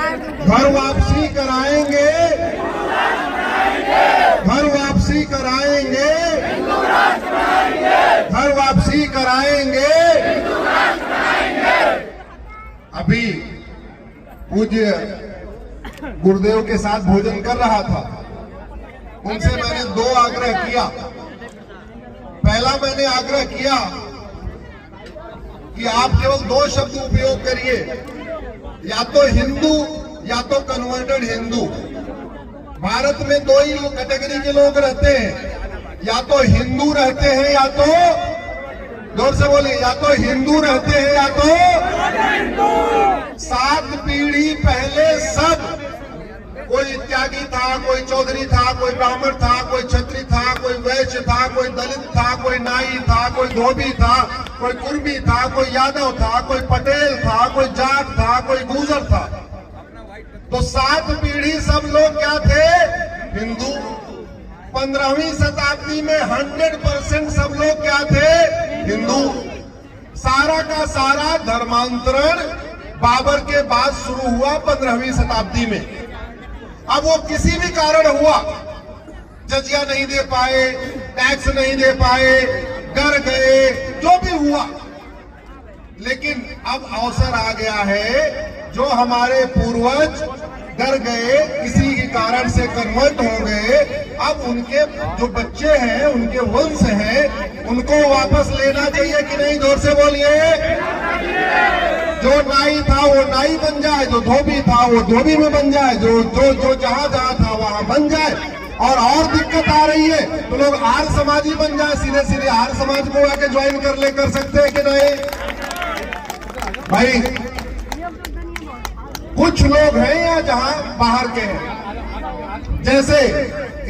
घर वापसी कराएंगे, घर वापसी कराएंगे, घर वापसी कराएंगे। अभी पूज्य गुरुदेव के साथ भोजन कर रहा था, उनसे मैंने दो आग्रह किया। पहला मैंने आग्रह किया कि आप केवल दो शब्द उपयोग करिए, या तो हिंदू या तो कन्वर्टेड हिंदू। भारत में दो ही कैटेगरी के लोग रहते हैं, या तो हिंदू रहते हैं या तो, जोर से बोलिए, या तो हिंदू रहते हैं या तो 7 पीढ़ी पहले सब, कोई त्यागी था, कोई चौधरी था, कोई ब्राह्मण था, कोई क्षत्रिय था, कोई वैश्य था, कोई दलित था, कोई नाई था, कोई धोबी था, कोई कुर्मी था, कोई यादव था, कोई पटेल था, कोई जाट था, कोई गुर्जर था। तो 7 पीढ़ी सब लोग क्या थे? हिंदू। 15वीं शताब्दी में 100% सब लोग क्या थे? हिंदू। सारा का सारा धर्मांतरण बाबर के बाद शुरू हुआ 15वीं शताब्दी में। अब वो किसी भी कारण हुआ, जजिया नहीं दे पाए, टैक्स नहीं दे पाए, डर गए, जो भी हुआ, लेकिन अब अवसर आ गया है। जो हमारे पूर्वज डर गए, किसी के कारण से कन्वर्ट हो गए, अब उनके जो बच्चे हैं, उनके वंश हैं, उनको वापस लेना चाहिए कि नहीं? जोर से बोलिए। जो नाई था वो नाई बन जाए, जो धोबी था वो धोबी में बन जाए, जो जो जो जहां जहां था वहां बन जाए। और दिक्कत आ रही है तो लोग आर्य समाजी बन जाए, सीधे सीधे आर्य समाज को आके ज्वाइन कर सकते हैं कि नहीं? भाई कुछ लोग हैं यहाँ जहां बाहर के हैं, जैसे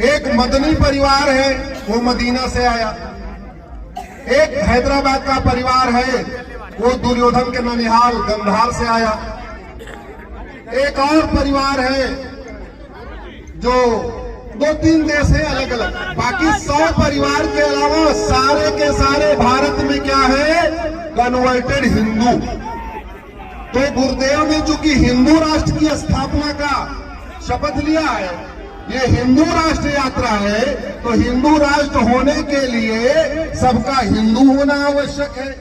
एक मदनी परिवार है, वो मदीना से आया। एक हैदराबाद का परिवार है, वो दुर्योधन के ननिहाल गंधार से आया। एक और परिवार है जो 2-3 देश है अलग अलग, बाकी 100 परिवार के अलावा सारे के सारे भारत में क्या है? कन्वर्टेड हिंदू। तो गुरुदेव ने चूंकि हिंदू राष्ट्र की स्थापना का शपथ लिया है, ये हिंदू राष्ट्र यात्रा है, तो हिंदू राष्ट्र होने के लिए सबका हिंदू होना आवश्यक है।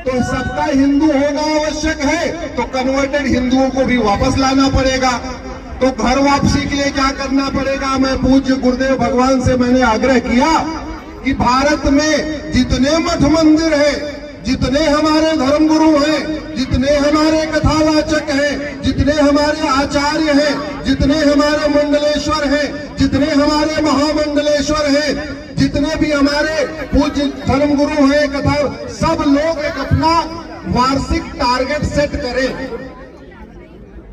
तो सबका हिंदू होना आवश्यक है, तो कन्वर्टेड हिंदुओं को भी वापस लाना पड़ेगा। तो घर वापसी के लिए क्या करना पड़ेगा? मैं पूज्य गुरुदेव भगवान से मैंने आग्रह किया कि भारत में जितने मठ मंदिर हैं, जितने हमारे धर्मगुरु हैं, जितने हमारे कथावाचक हैं, जितने हमारे आचार्य हैं, जितने हमारे मंडलेश्वर हैं, जितने हमारे महामंडलेश्वर हैं, जितने भी हमारे पूज्य धर्मगुरु हैं, कथा, सब लोग एक अपना वार्षिक टारगेट सेट करें,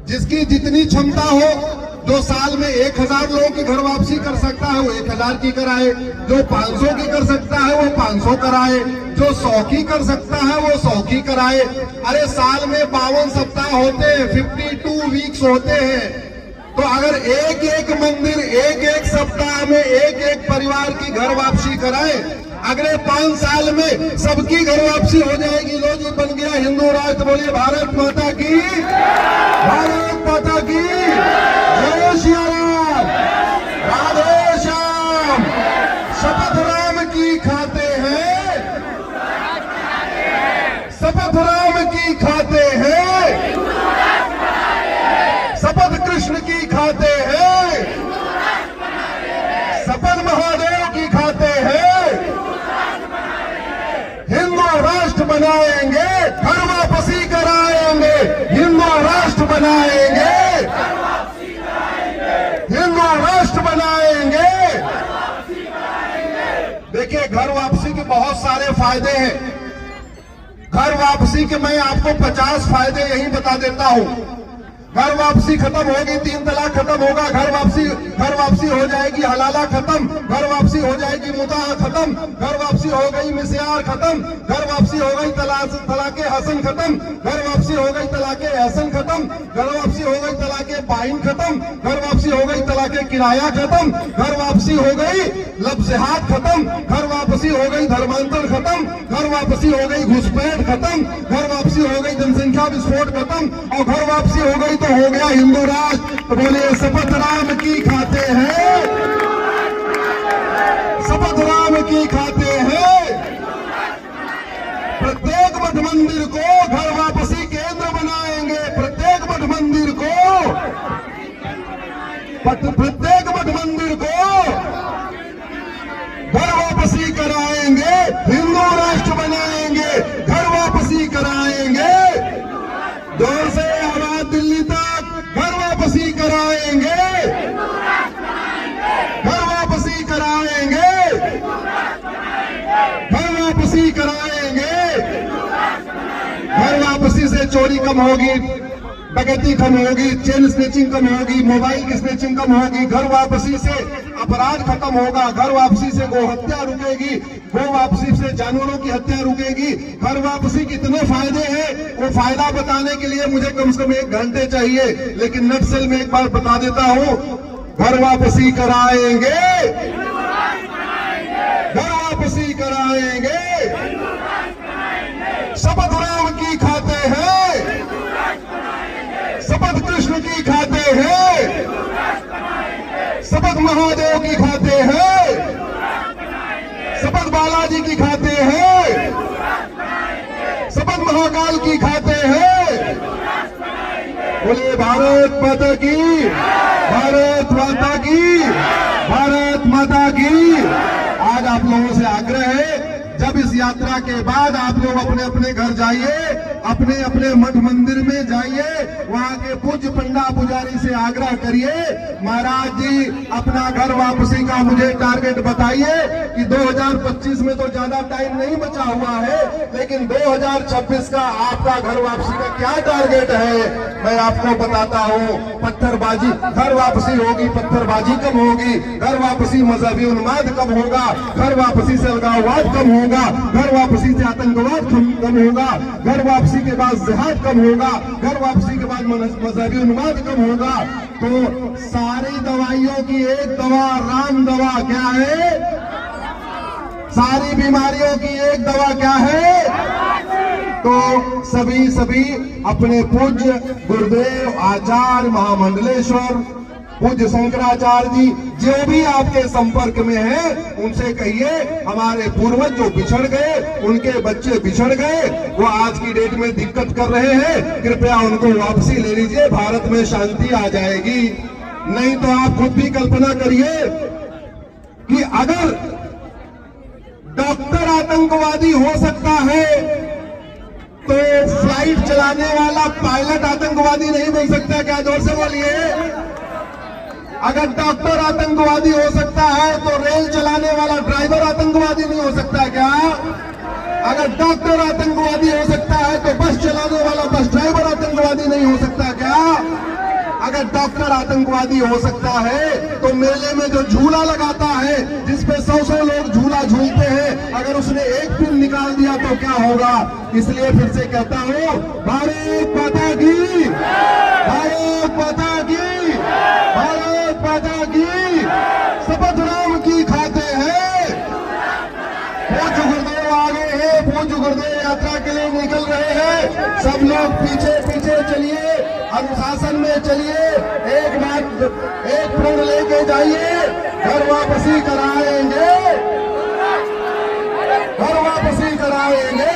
जिसकी जितनी क्षमता हो। जो साल में 1000 लोगों की घर वापसी कर सकता है वो 1000 की कराए, जो 500 की कर सकता है वो 500 कराए, जो 100 की कर सकता है वो 100 की कराए। अरे साल में 52 सप्ताह होते हैं, 52 वीक्स होते हैं। तो अगर एक एक मंदिर एक एक सप्ताह में एक एक परिवार की घर वापसी कराए, अगले 5 साल में सबकी घर वापसी हो जाएगी। लो जी, बन गया हिंदू राष्ट्र। बोलिए भारत माता की, भारत माता की जय श्री राम, राधे श्याम। शपथ राम की खाते हैं, शपथ राम की खाते हैं, शपथ कृष्ण की खाते हैं, शपथ महादेव की खाते हैं। हिंदू राष्ट्र बनाएंगे, घर वापसी कराएंगे, हिंदू राष्ट्र बनाएंगे, हिंदू राष्ट्र बनाएंगे। देखिए, घर वापसी के बहुत सारे फायदे हैं। घर वापसी के मैं आपको 50 फायदे यही बता देता हूं। घर वापसी खत्म होगी, 3 तलाक खत्म होगा, घर वापसी हो जाएगी, हलाला खत्म, घर वापसी हो जाएगी, मुताह खत्म, घर वापसी हो गई, मिस्यार खत्म, घर वापसी हो गई, तलाके हसन खत्म, घर वापसी हो गई, तलाके एहसन खत्म, घर वापसी हो गई, तलाके बाइन खत्म, घर वापसी हो गई, तलाके किराया खत्म, घर वापसी हो गई, लफ्ज़हात खत्म, घर वापसी हो गई, धर्मांतर खत्म, घर वापसी हो गई, घुसपैठ खत्म, घर वापसी हो गई, जनसंख्या विस्फोट खत्म, और घर वापसी हो गई तो हो गया हिंदू राष्ट्र। तो बोलिए शपथ राम की खाते हैं, शपथ राम की खाते हैं। प्रत्येक मठ मंदिर को घर वापसी केंद्र बनाएंगे, प्रत्येक मठ मंदिर को, प्रत्येक मठ मंदिर को घर वापसी कराएंगे, हिंदू राष्ट्र बनाएंगे, घर वापसी कराएंगे। जोर से आवाज दिल्ली तक, घर वापसी कराएंगे, घर वापसी कराएंगे, घर वापसी कराएंगे। घर वापसी से चोरी कम होगी, डकैती कम होगी, चेन स्नेचिंग कम होगी, मोबाइल की स्नेचिंग कम होगी। घर वापसी से अपराध खत्म होगा, घर वापसी से गो हत्या रुकेगी, गो वापसी से जानवरों की हत्या रुकेगी। घर वापसी के इतने फायदे हैं, वो फायदा बताने के लिए मुझे कम से कम 1 घंटे चाहिए, लेकिन नक्सल में एक बार बता देता हूं। घर वापसी कराएंगे, घर वापसी कराएंगे, शपथ राम की खाते हैं, शपथ कृष्ण की खाते हैं, शपथ महादेव की खाते हैं, शपथ बालाजी की खाते हैं, शपथ महाकाल की खाते हैं। बोले भारत माता की, भारत माता की, भारत माता की। आज आप लोगों से आग्रह है, जब इस यात्रा के बाद आप लोग अपने अपने घर जाइए, अपने अपने मठ मंदिर में जाइए, वहां के पूज्य पंडा पुजारी से आग्रह करिए, महाराज जी अपना घर वापसी का मुझे टारगेट बताइए कि 2025 में तो ज्यादा टाइम नहीं बचा हुआ है, लेकिन 2026 का आपका घर वापसी का क्या टारगेट है। मैं आपको बताता हूँ, पत्थरबाजी, घर वापसी होगी, पत्थरबाजी कम होगी, घर वापसी मजहबी उन्माद कम होगा, घर वापसी से अलगाववाद कम होगा, घर वापसी से आतंकवाद कम होगा, घर वापसी के बाद जिहाद कम होगा, घर वापसी के बाद मजहबी उन्माद कम होगा। तो सारी दवाइयों की एक दवा, राम दवा क्या है? सारी बीमारियों की एक दवा क्या है? तो सभी अपने पूज्य गुरुदेव आचार्य महामंडलेश्वर पूज्य शंकराचार्य जी जो भी आपके संपर्क में हैं, उनसे कहिए हमारे पूर्वज जो बिछड़ गए, उनके बच्चे बिछड़ गए, वो आज की डेट में दिक्कत कर रहे हैं, कृपया उनको वापसी ले लीजिए, भारत में शांति आ जाएगी। नहीं तो आप खुद भी कल्पना करिए कि अगर डॉक्टर आतंकवादी हो सकता है तो फ्लाइट चलाने वाला पायलट आतंकवादी नहीं बन सकता क्या? जोर से बोलिए। अगर डॉक्टर आतंकवादी हो सकता है तो रेल चलाने वाला ड्राइवर आतंकवादी नहीं हो सकता क्या? अगर डॉक्टर आतंकवादी हो सकता है तो बस चलाने वाला बस ड्राइवर आतंकवादी नहीं हो सकता क्या? अगर डॉक्टर आतंकवादी हो सकता है तो मेले में जो झूला लगाता है, जिसपे 100 लोग झूला झूलते हैं, अगर उसने एक पिन निकाल दिया तो क्या होगा? इसलिए फिर से कहता हूं, भारत माता की, भारत माता की, भारत माता की। शपथ राम की खाते हैं। पूज्य गुरुदेव आ गए हैं, पूज्य गुरुदेव यात्रा के लिए निकल रहे हैं। सब लोग पीछे पीछे चलिए, अनुशासन में चलिए, एक प्रण लेके जाइए, घर वापसी कराएंगे, घर वापसी कराएंगे।